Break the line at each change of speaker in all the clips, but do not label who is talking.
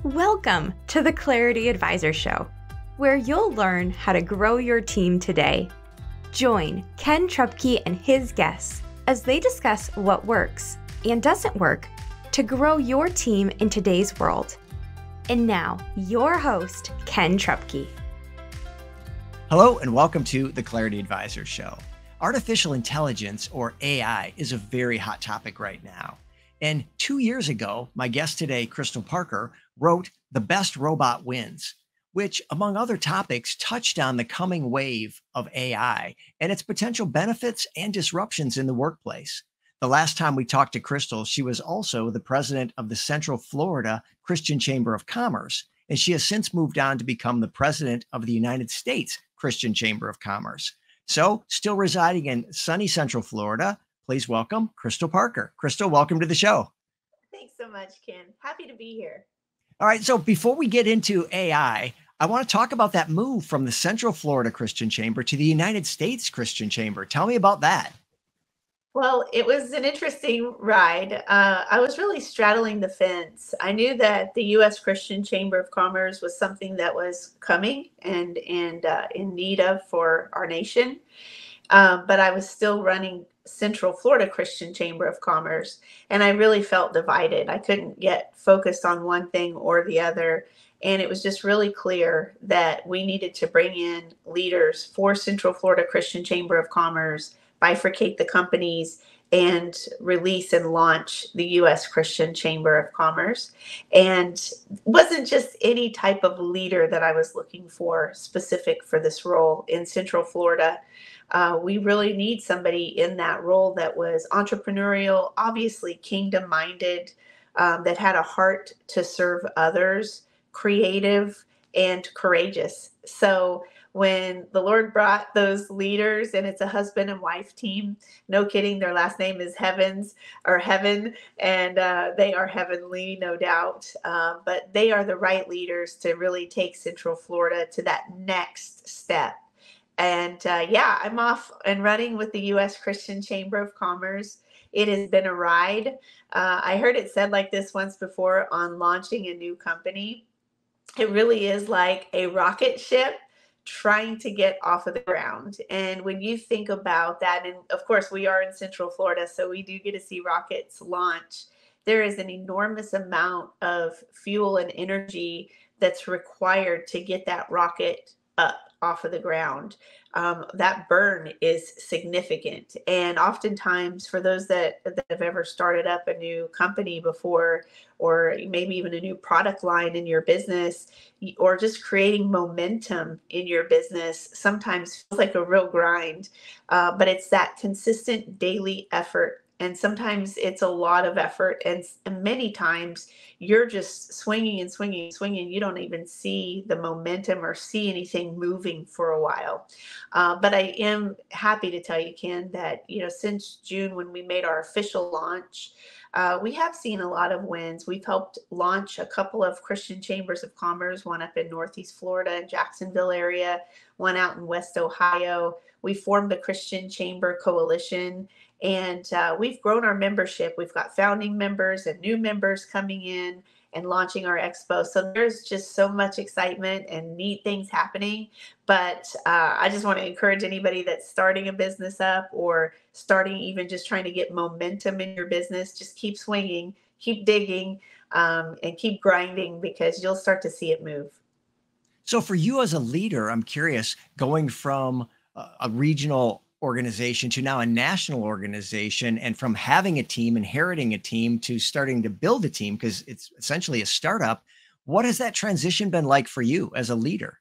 Welcome to the Clarity Advisor Show, where you'll learn how to grow your team today. Join Ken Trupke and his guests as they discuss what works and doesn't work to grow your team in today's world. And now, your host, Ken Trupke.
Hello, and welcome to the Clarity Advisor Show. Artificial intelligence, or AI, is a very hot topic right now. And 2 years ago, my guest today, Krystal Parker, wrote The Best Robot Wins, which, among other topics, touched on the coming wave of AI and its potential benefits and disruptions in the workplace. The last time we talked to Krystal, she was also the president of the Central Florida Christian Chamber of Commerce, and she has since moved on to become the president of the United States Christian Chamber of Commerce. So, still residing in sunny Central Florida, please welcome Krystal Parker. Krystal, welcome to the show.
Thanks so much, Ken. Happy to be here.
All right. So before we get into AI, I want to talk about that move from the Central Florida Christian Chamber to the United States Christian Chamber. Tell me about that.
Well, it was an interesting ride. I was really straddling the fence. I knew that the U.S. Christian Chamber of Commerce was something that was coming and in need of for our nation. But I was still running Central Florida Christian Chamber of Commerce, and I really felt divided. I couldn't get focused on one thing or the other. And it was just really clear that we needed to bring in leaders for Central Florida Christian Chamber of Commerce, bifurcate the companies, and release and launch the U.S. Christian Chamber of Commerce. And it wasn't just any type of leader that I was looking for specific for this role in Central Florida. We really need somebody in that role that was entrepreneurial, obviously kingdom-minded, that had a heart to serve others, creative, and courageous. So when the Lord brought those leaders, and it's a husband and wife team, no kidding, their last name is Heavens or Heaven, and they are heavenly, no doubt. But they are the right leaders to really take Central Florida to that next step. And I'm off and running with the U.S. Christian Chamber of Commerce. It has been a ride. I heard it said like this once before on launching a new company. It really is like a rocket ship trying to get off of the ground. And when you think about that, and of course we are in Central Florida, so we do get to see rockets launch. There is an enormous amount of fuel and energy that's required to get that rocket up off of the ground. That burn is significant. And oftentimes for those that have ever started up a new company before, or maybe even a new product line in your business, or just creating momentum in your business, sometimes feels like a real grind. But it's that consistent daily effort. And sometimes it's a lot of effort. And many times you're just swinging and swinging and swinging. You don't even see the momentum or see anything moving for a while. But I am happy to tell you, Ken, that, since June, when we made our official launch, we have seen a lot of wins. We've helped launch a couple of Christian Chambers of Commerce, one up in Northeast Florida and Jacksonville area, one out in West Ohio. We formed the Christian Chamber Coalition, and we've grown our membership. We've got founding members and new members coming in and launching our expo. So there's just so much excitement and neat things happening. But I just want to encourage anybody that's starting a business up or starting even just trying to get momentum in your business, just keep swinging, keep digging, and keep grinding, because you'll start to see it move.
So for you as a leader, I'm curious, going from a regional organization to now a national organization, and from having a team, inheriting a team, to starting to build a team, because it's essentially a startup. What has that transition been like for you as a leader?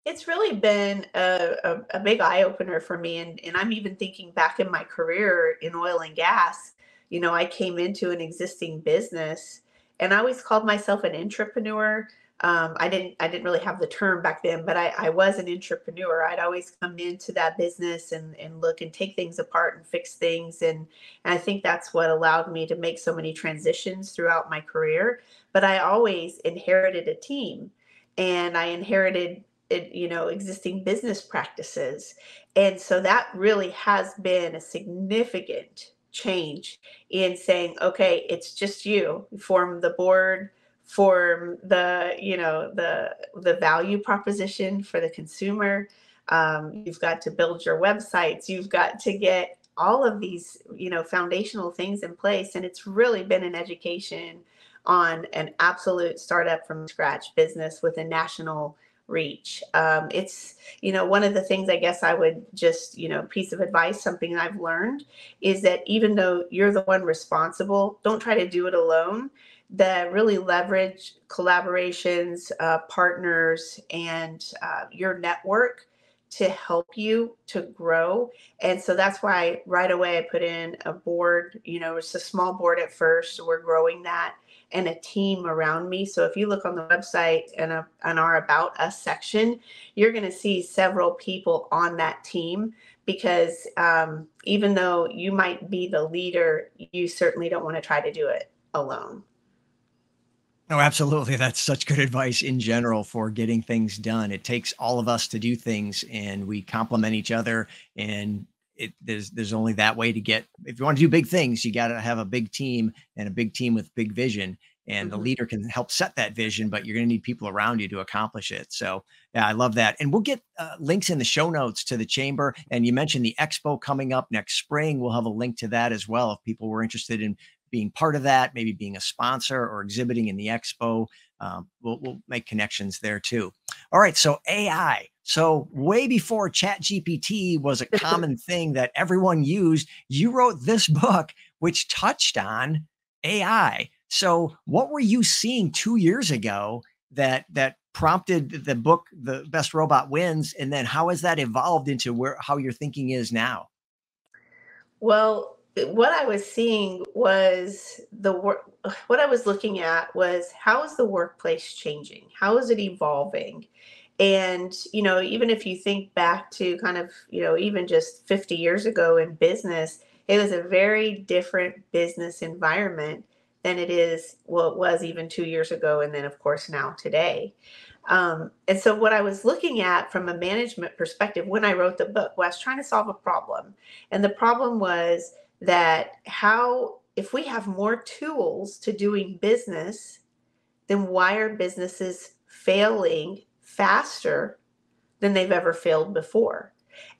It's really been a big eye opener for me. And I'm even thinking back in my career in oil and gas. I came into an existing business, and I always called myself an entrepreneur. I didn't really have the term back then, but I was an entrepreneur. I'd always come into that business and look and take things apart and fix things. And I think that's what allowed me to make so many transitions throughout my career. But I always inherited a team, and I inherited existing business practices. And so that really has been a significant change in saying, okay, it's just you. Form the board, form the value proposition for the consumer. You've got to build your websites. You've got to get all of these, foundational things in place. And it's really been an education on an absolute startup from scratch business with a national reach. It's, one of the things I guess I would just, piece of advice, something I've learned is that even though you're the one responsible, don't try to do it alone. That really leverage collaborations, partners, and your network to help you to grow. And so that's why right away I put in a board. It's a small board at first, so we're growing that, and a team around me. So if you look on the website and on our About Us section, you're going to see several people on that team, because even though you might be the leader, you certainly don't want to try to do it alone.
No, absolutely. That's such good advice in general for getting things done. It takes all of us to do things, and we complement each other. And there's only that way to get. If you want to do big things, you got to have a big team, and a big team with big vision. And the leader can help set that vision, but you're going to need people around you to accomplish it. So yeah, I love that. And we'll get links in the show notes to the chamber. And you mentioned the expo coming up next spring. We'll have a link to that as well if people were interested in being part of that, maybe being a sponsor or exhibiting in the expo. We'll make connections there too. All right. So AI. So way before ChatGPT was a common thing that everyone used, you wrote this book, which touched on AI. So what were you seeing 2 years ago that prompted the book, The Best Robot Wins? And then how has that evolved into how your thinking is now?
Well, what I was seeing was what I was looking at was, how is the workplace changing? How is it evolving? And, even if you think back to kind of, even just 50 years ago in business, it was a very different business environment than it was even 2 years ago. And then, of course, now today. And so what I was looking at from a management perspective when I wrote the book was trying to solve a problem. And the problem was that if we have more tools to doing business, then why are businesses failing faster than they've ever failed before?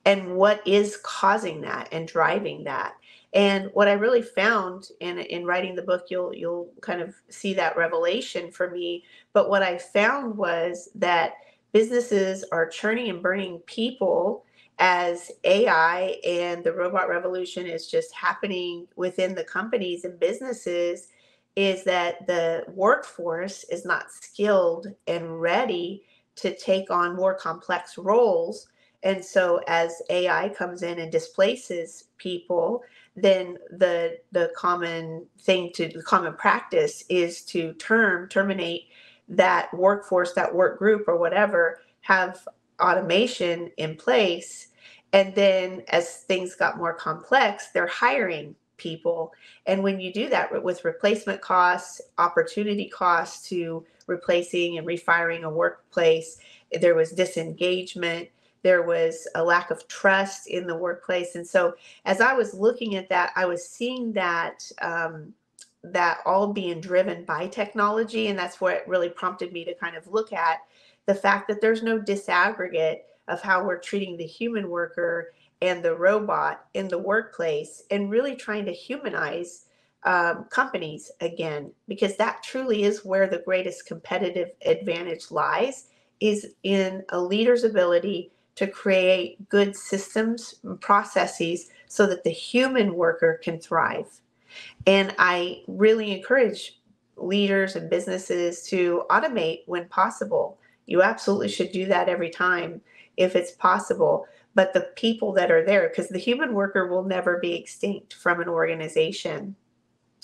And what is causing that and driving that? And what I really found in writing the book, you'll kind of see that revelation for me. But what I found was that businesses are churning and burning people as AI and the robot revolution is just happening within the companies and businesses, is that the workforce is not skilled and ready to take on more complex roles. And so as AI comes in and displaces people, then the common practice is to terminate that workforce, that work group or whatever, have automation in place. And then as things got more complex, they're hiring people. And when you do that with replacement costs, opportunity costs to replacing and refiring a workplace, there was disengagement, there was a lack of trust in the workplace. And so as I was looking at that, I was seeing that that all being driven by technology. And that's what really prompted me to kind of look at the fact that there's no disaggregate of how we're treating the human worker and the robot in the workplace, and really trying to humanize companies again, because that truly is where the greatest competitive advantage lies, is in a leader's ability to create good systems and processes so that the human worker can thrive. And I really encourage leaders and businesses to automate when possible. You absolutely should do that every time if it's possible. But the people that are there, because the human worker will never be extinct from an organization.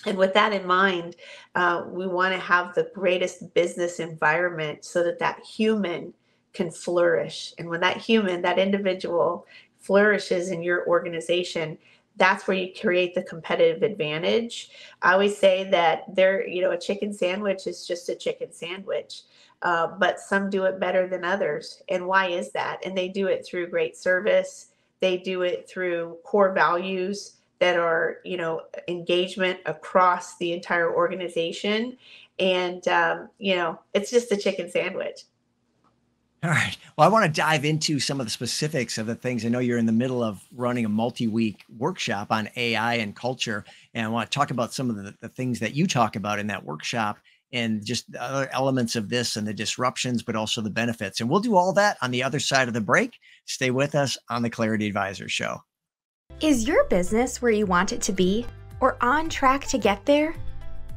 And with that in mind, we want to have the greatest business environment so that that human can flourish. And when that human, that individual flourishes in your organization, that's where you create the competitive advantage. I always say that a chicken sandwich is just a chicken sandwich, but some do it better than others. And why is that? And they do it through great service. They do it through core values that are, engagement across the entire organization. And, it's just a chicken sandwich.
All right. Well, I want to dive into some of the specifics of the things. I know you're in the middle of running a multi-week workshop on AI and culture, and I want to talk about some of the things that you talk about in that workshop and just the other elements of this and the disruptions, but also the benefits. And we'll do all that on the other side of the break. Stay with us on the Clarity Advisor Show.
Is your business where you want it to be or on track to get there?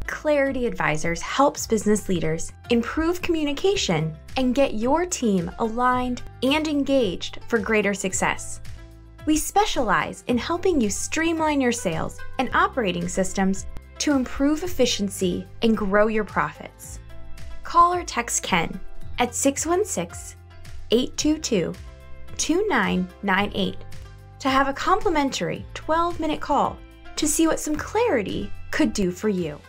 Clarity Advisors helps business leaders improve communication and get your team aligned and engaged for greater success. We specialize in helping you streamline your sales and operating systems to improve efficiency and grow your profits. Call or text Ken at 616-822-2998 to have a complimentary 12-minute call to see what some clarity could do for you.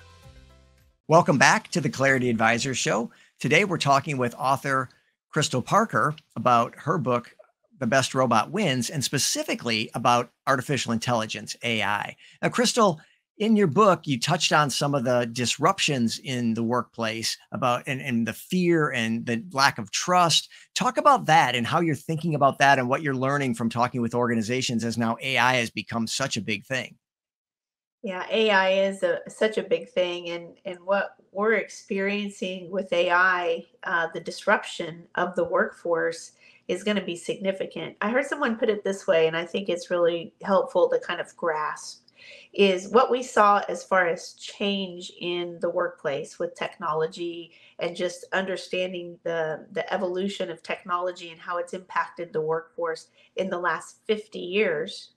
Welcome back to the Clarity Advisor Show. Today, we're talking with author Krystal Parker about her book, The Best Robot Wins, and specifically about artificial intelligence, AI. Now, Krystal, in your book, you touched on some of the disruptions in the workplace and the fear and the lack of trust. Talk about that and how you're thinking about that and what you're learning from talking with organizations as now AI has become such a big thing.
Yeah, AI is such a big thing, and what we're experiencing with AI, the disruption of the workforce is going to be significant. I heard someone put it this way, and I think it's really helpful to kind of grasp, is what we saw as far as change in the workplace with technology and just understanding the evolution of technology and how it's impacted the workforce in the last 50 years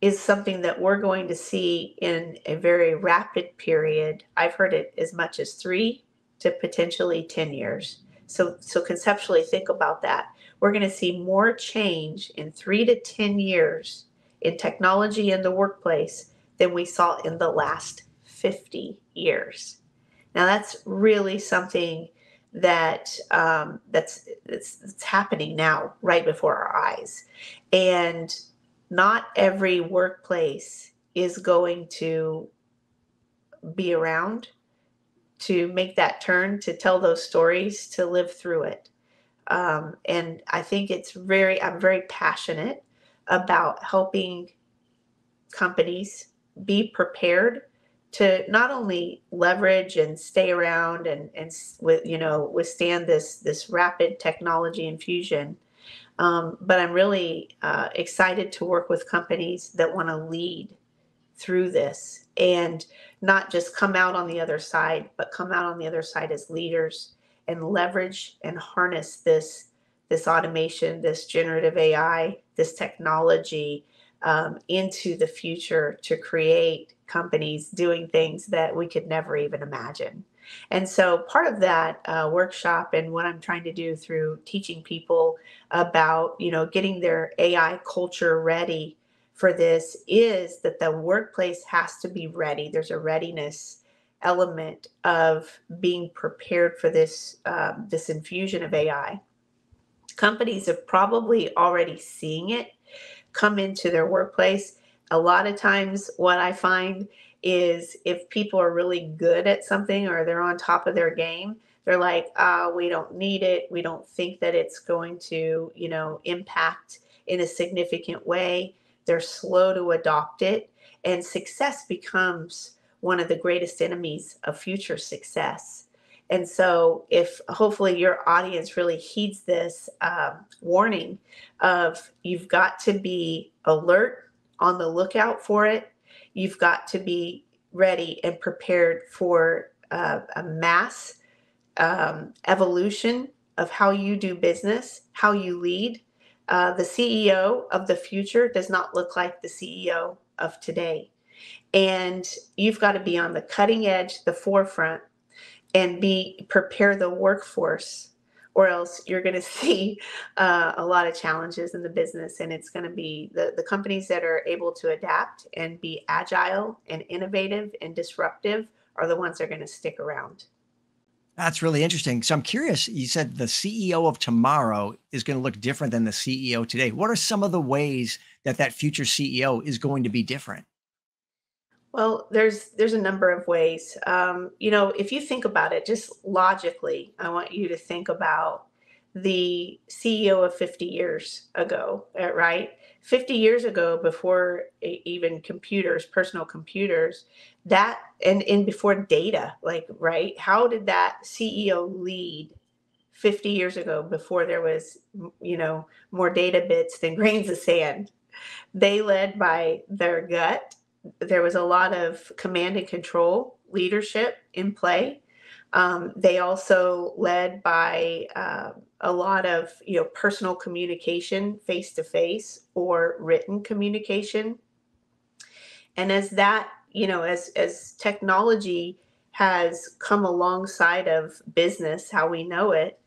is something that we're going to see in a very rapid period. I've heard it as much as 3 to potentially 10 years. So conceptually think about that. We're going to see more change in 3 to 10 years in technology in the workplace than we saw in the last 50 years. Now that's really something that's happening now right before our eyes. And not every workplace is going to be around to make that turn, to tell those stories, to live through it. And I think I'm very passionate about helping companies be prepared to not only leverage and stay around and withstand this rapid technology infusion, but I'm really excited to work with companies that want to lead through this and not just come out on the other side, but come out on the other side as leaders and leverage and harness this automation, this generative AI, this technology into the future to create companies doing things that we could never even imagine. And so part of that workshop and what I'm trying to do through teaching people about, getting their AI culture ready for this is that the workplace has to be ready. There's a readiness element of being prepared for this infusion of AI. Companies are probably already seeing it come into their workplace. A lot of times what I find is if people are really good at something or they're on top of their game, they're like, we don't need it. We don't think that it's going to, impact in a significant way. They're slow to adopt it. And success becomes one of the greatest enemies of future success. And so if hopefully your audience really heeds this warning of you've got to be alert, on the lookout for it. You've got to be ready and prepared for a mass evolution of how you do business, how you lead. The CEO of the future does not look like the CEO of today. And you've got to be on the cutting edge, the forefront, and prepare the workforce, or else you're going to see a lot of challenges in the business. And it's going to be the companies that are able to adapt and be agile and innovative and disruptive are the ones that are going to stick around.
That's really interesting. So I'm curious, you said the CEO of tomorrow is going to look different than the CEO today. What are some of the ways that future CEO is going to be different?
Well, there's a number of ways. If you think about it, just logically, I want you to think about the CEO of 50 years ago, right? 50 years ago, before even computers, personal computers, that and before data, like, right? How did that CEO lead 50 years ago before there was, more data bits than grains of sand? They led by their gut. There was a lot of command and control leadership in play. They also led by a lot of personal communication, face to face or written communication. And as that, as technology has come alongside of business, how we know it,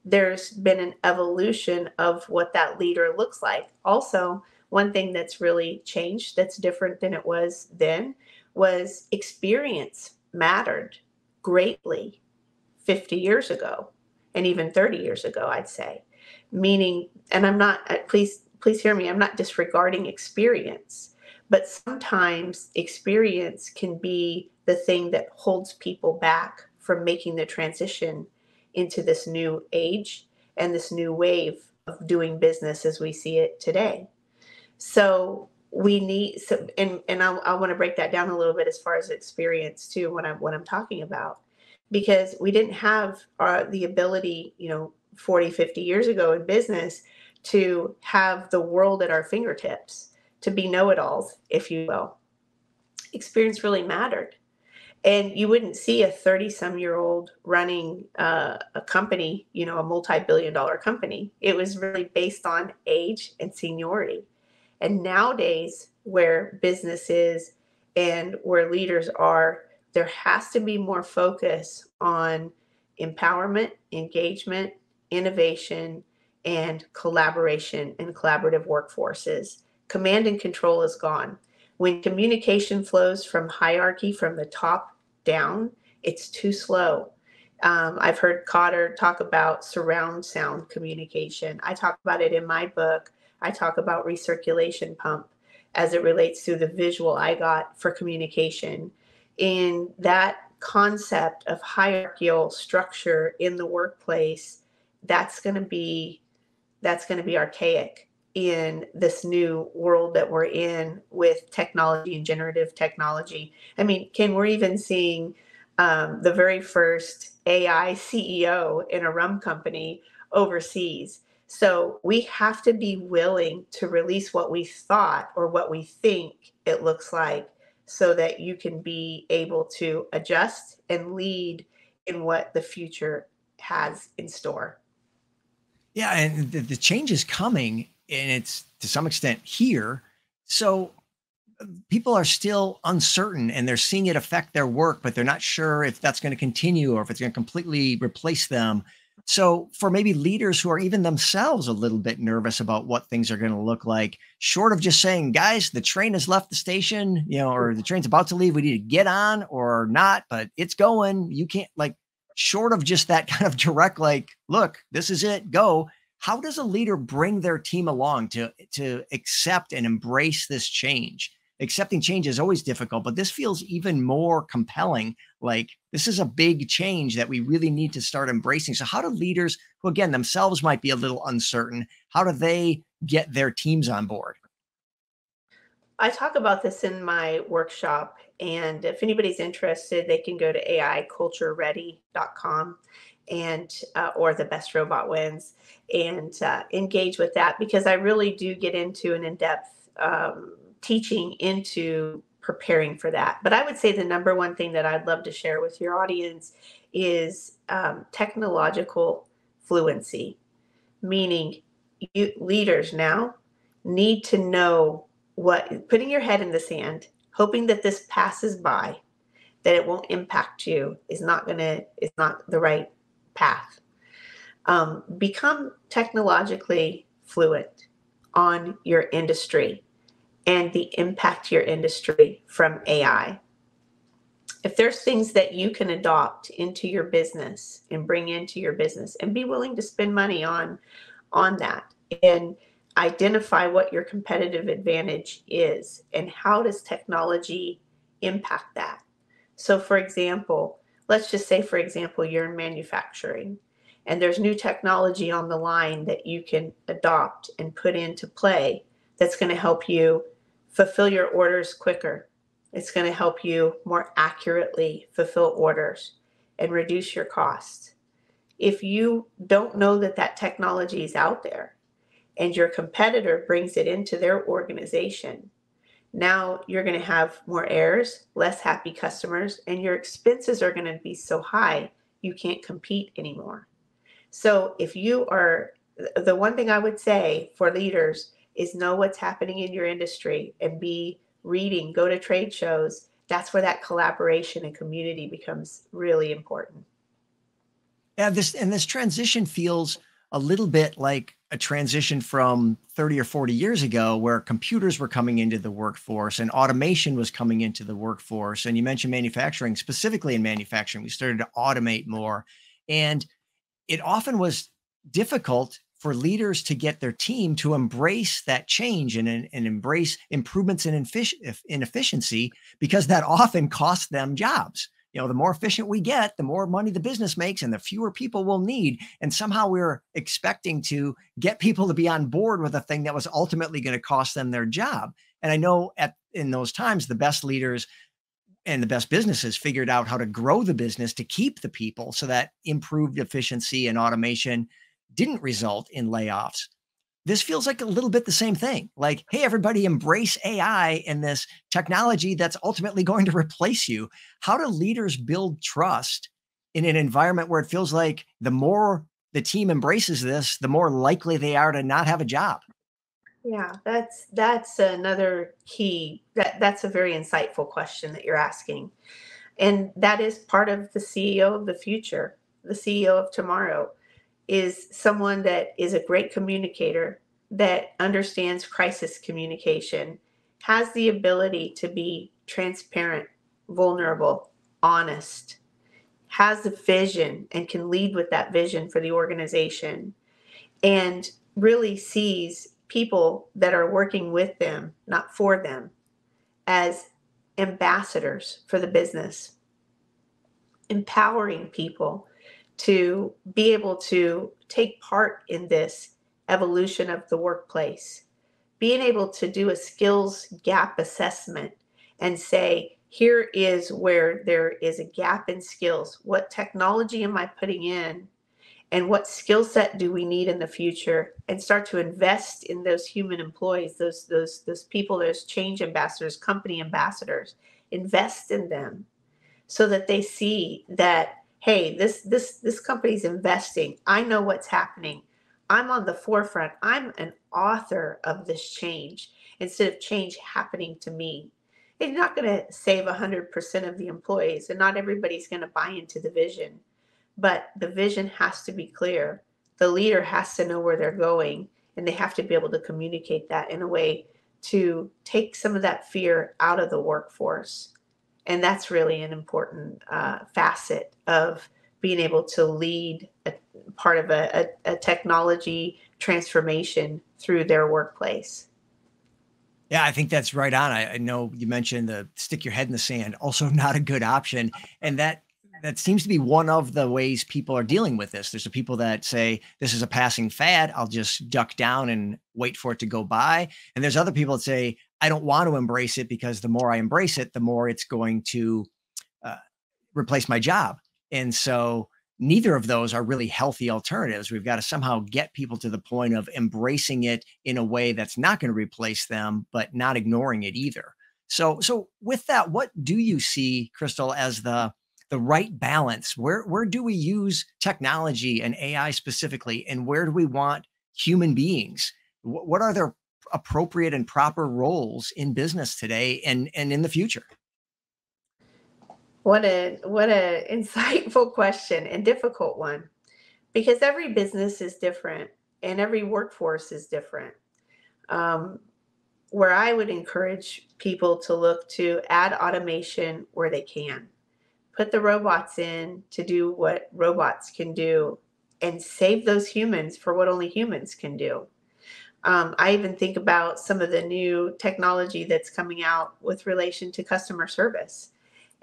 there's been an evolution of what that leader looks like. Also, one thing that's really changed that's different than it was then was experience mattered greatly 50 years ago and even 30 years ago, I'd say. Meaning, and I'm not, please hear me, I'm not disregarding experience, but sometimes experience can be the thing that holds people back from making the transition into this new age and this new wave of doing business as we see it today. So we need some, and I want to break that down a little bit as far as experience too, what I'm talking about, because we didn't have the ability, 40, 50 years ago in business to have the world at our fingertips, to be know-it-alls, if you will. Experience really mattered. And you wouldn't see a 30-some-year-old running a company, a multi-billion-dollar company. It was really based on age and seniority. And nowadays, where business is and where leaders are, there has to be more focus on empowerment, engagement, innovation, and collaboration in collaborative workforces. Command and control is gone. When communication flows from hierarchy, from the top down, it's too slow. I've heard Cotter talk about surround sound communication. I talk about it in my book. I talk about recirculation pump as it relates to the visual I got for communication. In that concept of hierarchical structure in the workplace, that's going to be archaic in this new world that we're in with technology and generative technology. I mean, Ken, we're even seeing the very first AI CEO in a rum company overseas. So we have to be willing to release what we thought or what we think it looks like, so that you can be able to adjust and lead in what the future has in store.
Yeah, and the change is coming, and it's to some extent here. So people are still uncertain, and they're seeing it affect their work, but they're not sure if that's going to continue or if it's going to completely replace them. So for maybe leaders who are even themselves a little bit nervous about what things are going to look like, short of just saying, guys, the train has left the station, or the train's about to leave, we need to get on or not, but it's going, you can't, like, short of just that kind of direct, like, look, this is it, go. How does a leader bring their team along to accept and embrace this change? Accepting change is always difficult, but this feels even more compelling. Like, this is a big change that we really need to start embracing. So how do leaders who, again, themselves might be a little uncertain, how do they get their teams on board?
I talk about this in my workshop, and if anybody's interested, they can go to aicultureready.com and or the best robot wins, and engage with that, because I really do get into an in-depth teaching into preparing for that. But I would say the number one thing that I'd love to share with your audience is technological fluency, meaning you leaders now need to know what, putting your head in the sand, hoping that this passes by, that it won't impact you, is not the right path. Become technologically fluent on your industry and the impact to your industry from AI. If there's things that you can adopt into your business and bring into your business, and be willing to spend money on that, and identify what your competitive advantage is and how does technology impact that. So for example, let's just say, for example, you're in manufacturing and there's new technology on the line that you can adopt and put into play that's going to help you fulfill your orders quicker. It's going to help you more accurately fulfill orders and reduce your costs. If you don't know that that technology is out there and your competitor brings it into their organization, now you're going to have more errors, less happy customers, and your expenses are going to be so high you can't compete anymore. So if you are, the one thing I would say for leaders is know what's happening in your industry and be reading, go to trade shows. That's where that collaboration and community becomes really important.
Yeah, this transition feels a little bit like a transition from 30 or 40 years ago, where computers were coming into the workforce and automation was coming into the workforce. And you mentioned manufacturing. Specifically in manufacturing, we started to automate more. And it often was difficult for leaders to get their team to embrace that change and embrace improvements in efficiency, because that often costs them jobs. You know, the more efficient we get, the more money the business makes and the fewer people we'll need. And somehow we're expecting to get people to be on board with a thing that was ultimately going to cost them their job. And I know in those times, the best leaders and the best businesses figured out how to grow the business to keep the people, so that improved efficiency and automation didn't result in layoffs. This feels like a little bit the same thing. Like, hey, everybody embrace AI and this technology that's ultimately going to replace you. How do leaders build trust in an environment where it feels like the more the team embraces this, the more likely they are to not have a job?
Yeah, that's another key. That's a very insightful question that you're asking. And that is part of the CEO of the future. The CEO of tomorrow is someone that is a great communicator, that understands crisis communication, has the ability to be transparent, vulnerable, honest, has a vision and can lead with that vision for the organization, and really sees people that are working with them, not for them, as ambassadors for the business, empowering people to be able to take part in this evolution of the workplace, being able to do a skills gap assessment and say, here is where there is a gap in skills. What technology am I putting in? And what skill set do we need in the future? And start to invest in those human employees, those people, those change ambassadors, company ambassadors. Invest in them so that they see that, hey, this company's investing. I know what's happening. I'm on the forefront. I'm an author of this change instead of change happening to me. It's not going to save 100% of the employees, and not everybody's going to buy into the vision. But the vision has to be clear. The leader has to know where they're going, and they have to be able to communicate that in a way to take some of that fear out of the workforce. And that's really an important facet of being able to lead a part of a technology transformation through their workplace.
Yeah, I think that's right on. I know you mentioned the stick your head in the sand, also not a good option. And that seems to be one of the ways people are dealing with this. There's the people that say, this is a passing fad. I'll just duck down and wait for it to go by. And there's other people that say, I don't want to embrace it, because the more I embrace it, the more it's going to replace my job. And so neither of those are really healthy alternatives. We've got to somehow get people to the point of embracing it in a way that's not going to replace them, but not ignoring it either. So with that, what do you see, Krystal, as the right balance? Where do we use technology and AI specifically, and where do we want human beings? What are their appropriate and proper roles in business today and in the future?
What a insightful question, and difficult one, because every business is different and every workforce is different. Where I would encourage people to look to add automation where they can. Put the robots in to do what robots can do, and save those humans for what only humans can do. I even think about some of the new technology that's coming out with relation to customer service,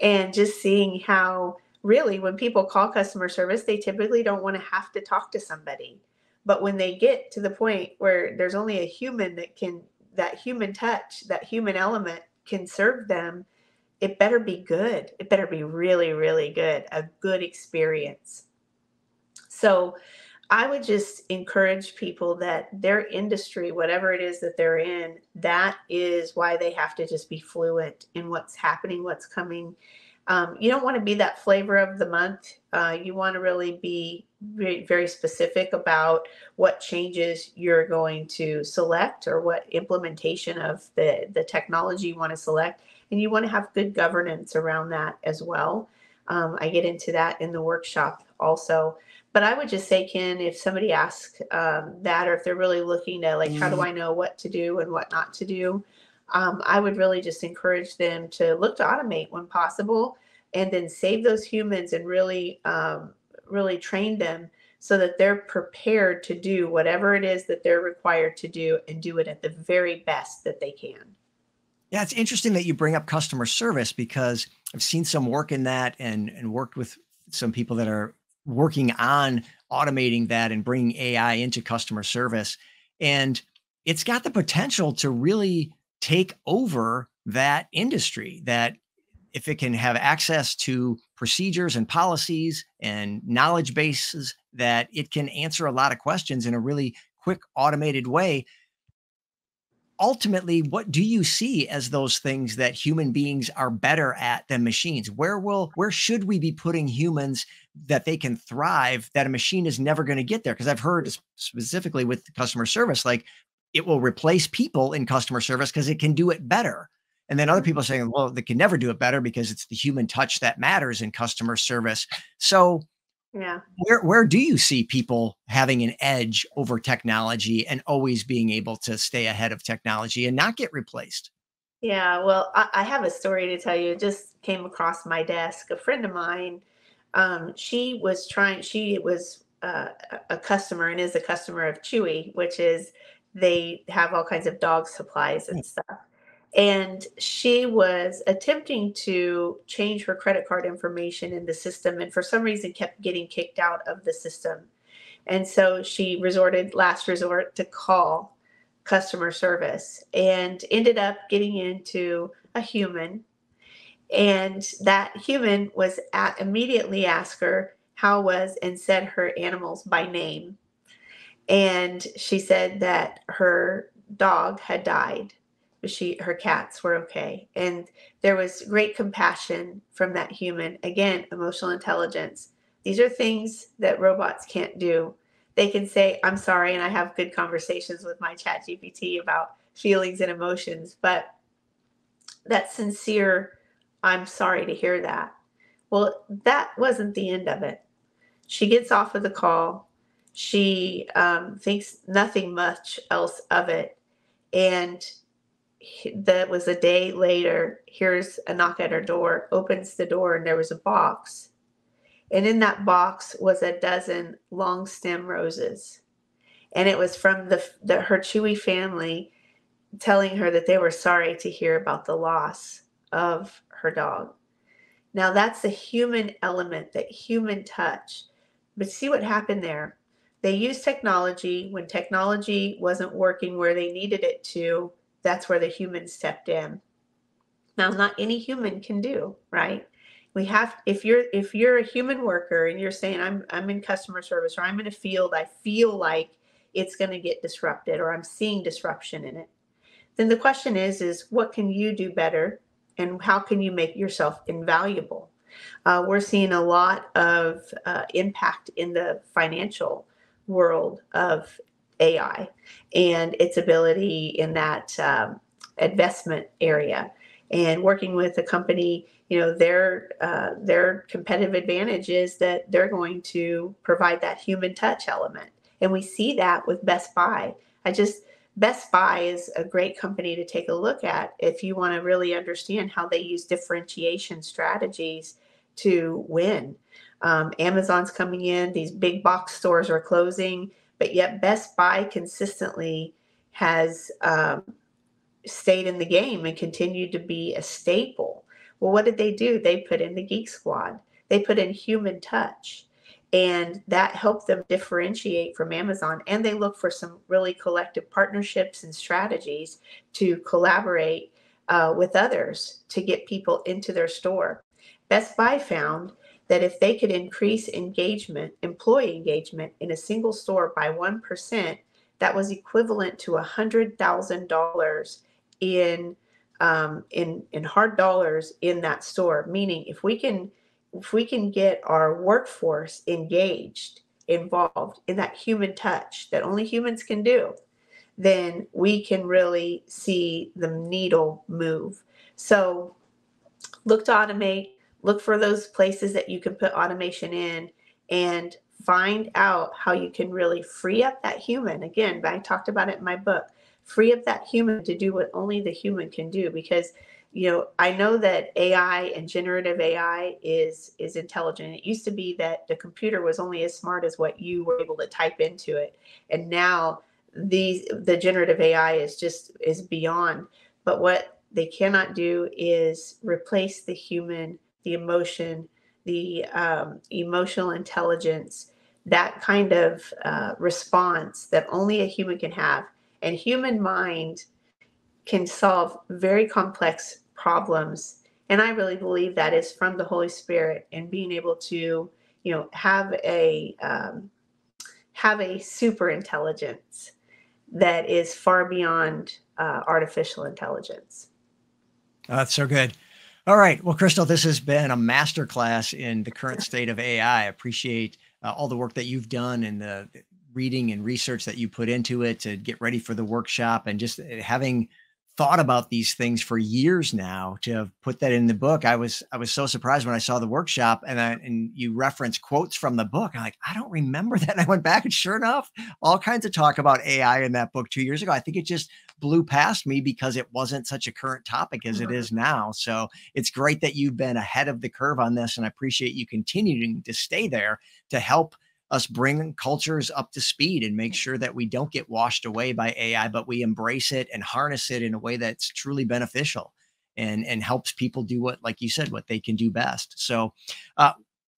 and just seeing how really when people call customer service, they typically don't want to have to talk to somebody. But when they get to the point where there's only a human that can, that human touch, that human element can serve them, it better be good. It better be really, really good, a good experience. So I would just encourage people that their industry, whatever it is that they're in, that is why they have to just be fluent in what's happening, what's coming. You don't want to be that flavor of the month. You want to really be very, very specific about what changes you're going to select or what implementation of the technology you want to select. And you want to have good governance around that as well. I get into that in the workshop also. But I would just say, Ken, if somebody asks that, or if they're really looking at like, how do I know what to do and what not to do? I would really just encourage them to look to automate when possible, and then save those humans and really, really train them so that they're prepared to do whatever it is that they're required to do and do it at the very best that they can.
Yeah, it's interesting that you bring up customer service because I've seen some work in that and worked with some people that are working on automating that and bringing AI into customer service. And it's got the potential to really take over that industry, that if it can have access to procedures and policies and knowledge bases, that it can answer a lot of questions in a really quick, automated way. Ultimately, what do you see as those things that human beings are better at than machines? Where should we be putting humans that they can thrive, that a machine is never going to get there? Because I've heard specifically with customer service, like it will replace people in customer service because it can do it better. And then other people are saying, well, they can never do it better because it's the human touch that matters in customer service. So
Yeah.
where do you see people having an edge over technology and always being able to stay ahead of technology and not get replaced?
Yeah, well, I have a story to tell you. It just came across my desk. A friend of mine, she was a customer and is a customer of Chewy, which is they have all kinds of dog supplies and stuff. And she was attempting to change her credit card information in the system, and for some reason kept getting kicked out of the system. And so she resorted, last resort, to call customer service and ended up getting into a human. And that human was immediately asked her how was, and said her animals by name. And she said that her dog had died, but her cats were okay. And there was great compassion from that human. Again, emotional intelligence. These are things that robots can't do. They can say, I'm sorry, and I have good conversations with my chat GPT about feelings and emotions, but that sincere, I'm sorry to hear that. Well, that wasn't the end of it. She gets off of the call. She thinks nothing much else of it. And that was a day later. Here's a knock at her door, opens the door, and there was a box. And in that box was a dozen long stem roses. And it was from her Chewy family telling her that they were sorry to hear about the loss of her dog. Now that's the human element, that human touch. But see what happened there. They used technology when technology wasn't working where they needed it to. That's where the human stepped in. Now, not any human can do, right? We have, if you're a human worker and you're saying I'm in customer service, or I'm in a field, I feel like it's going to get disrupted, or I'm seeing disruption in it, then the question is what can you do better, and how can you make yourself invaluable? We're seeing a lot of impact in the financial world of AI and its ability in that investment area. And working with a company, their competitive advantage is that they're going to provide that human touch element. And we see that with Best Buy. Best Buy is a great company to take a look at if you want to really understand how they use differentiation strategies to win. Amazon's coming in, these big box stores are closing, but yet Best Buy consistently has stayed in the game and continued to be a staple. Well, what did they do? They put in the Geek Squad. They put in human touch. And that helped them differentiate from Amazon. And they look for some really collective partnerships and strategies to collaborate with others to get people into their store. Best Buy found that if they could increase engagement, employee engagement in a single store by 1%, that was equivalent to $100,000 in hard dollars in that store. Meaning, if we can get our workforce engaged, involved in that human touch that only humans can do, then we can really see the needle move. So look to automate, look for those places that you can put automation in, and find out how you can really free up that human. Again, I talked about it in my book, free up that human to do what only the human can do. Because, I know that AI and generative AI is intelligent. It used to be that the computer was only as smart as what you were able to type into it. And now the generative AI is beyond. But what they cannot do is replace the human, the emotion, the emotional intelligence, that kind of response that only a human can have. And human mind can solve very complex problems. And I really believe that is from the Holy Spirit, and being able to, have a super intelligence that is far beyond artificial intelligence.
Oh, that's so good. All right. Well, Krystal, this has been a masterclass in the current state of AI. I appreciate all the work that you've done and the reading and research that you put into it to get ready for the workshop, and just having thought about these things for years now to have put that in the book. I was so surprised when I saw the workshop and you reference quotes from the book. I'm like, I don't remember that. And I went back, and sure enough, all kinds of talk about AI in that book 2 years ago. I think it just blew past me because it wasn't such a current topic as it is now. So it's great that you've been ahead of the curve on this, and I appreciate you continuing to stay there to help us bring cultures up to speed and make sure that we don't get washed away by AI, but we embrace it and harness it in a way that's truly beneficial and helps people do what, like you said, what they can do best. So I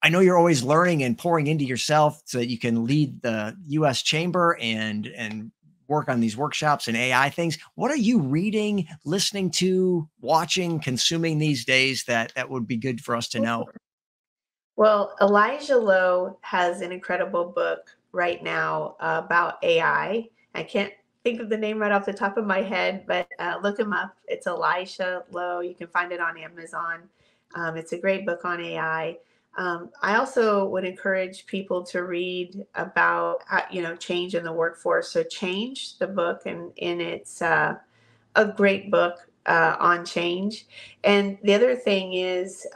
know you're always learning and pouring into yourself so that you can lead the US Chamber and work on these workshops and AI things. What are you reading, listening to, watching, consuming these days that would be good for us to know?
Well, Elijah Lowe has an incredible book right now about AI. I can't think of the name right off the top of my head, but look him up. It's Elijah Lowe. You can find it on Amazon. It's a great book on AI. I also would encourage people to read about change in the workforce. So Change, the book, and it's a great book on change. And the other thing is,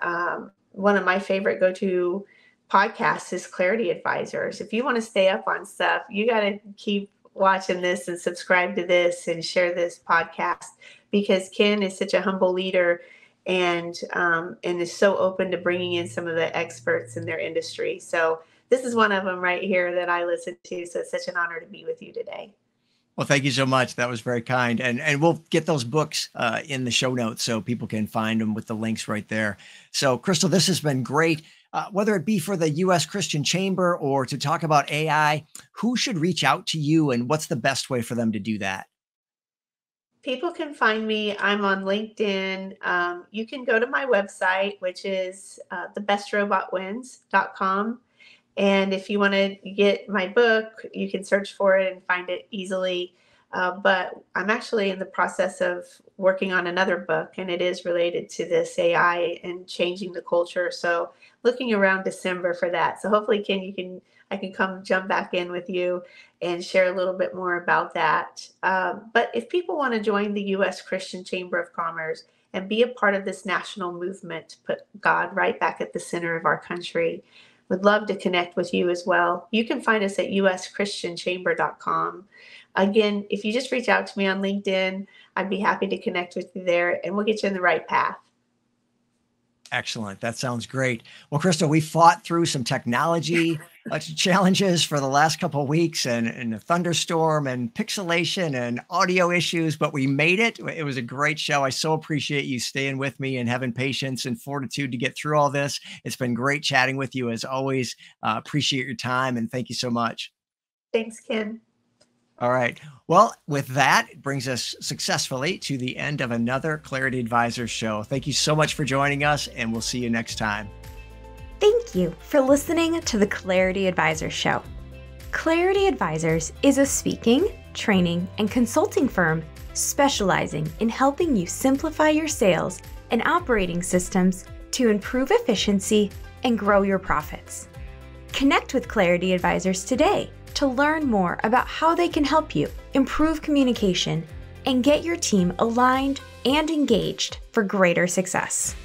one of my favorite go-to podcasts is Clarity Advisors. If you want to stay up on stuff, you got to keep watching this and subscribe to this and share this podcast, because Ken is such a humble leader and is so open to bringing in some of the experts in their industry. So this is one of them right here that I listen to. So it's such an honor to be with you today.
Well, thank you so much. That was very kind. And we'll get those books in the show notes so people can find them with the links right there. So, Krystal, this has been great. Whether it be for the U.S. Christian Chamber or to talk about AI, who should reach out to you, and what's the best way for them to do that?
People can find me. I'm on LinkedIn. You can go to my website, which is thebestrobotwins.com. And if you want to get my book, you can search for it and find it easily. But I'm actually in the process of working on another book, and it is related to this AI and changing the culture. So looking around December for that. So hopefully, Ken, I can come jump back in with you and share a little bit more about that. But if people want to join the U.S. Christian Chamber of Commerce and be a part of this national movement to put God right back at the center of our country, would love to connect with you as well. You can find us at uschristianchamber.com. Again, if you just reach out to me on LinkedIn, I'd be happy to connect with you there, and we'll get you in the right path.
Excellent. That sounds great. Well, Krystal, we fought through some technology challenges for the last couple of weeks and a thunderstorm and pixelation and audio issues, but we made it. It was a great show. I so appreciate you staying with me and having patience and fortitude to get through all this. It's been great chatting with you as always. Appreciate your time and thank you so much.
Thanks, Ken.
All right. Well, with that, it brings us successfully to the end of another Clarity Advisors show. Thank you so much for joining us, and we'll see you next time.
Thank you for listening to the Clarity Advisors show. Clarity Advisors is a speaking, training, and consulting firm specializing in helping you simplify your sales and operating systems to improve efficiency and grow your profits. Connect with Clarity Advisors today to learn more about how they can help you improve communication and get your team aligned and engaged for greater success.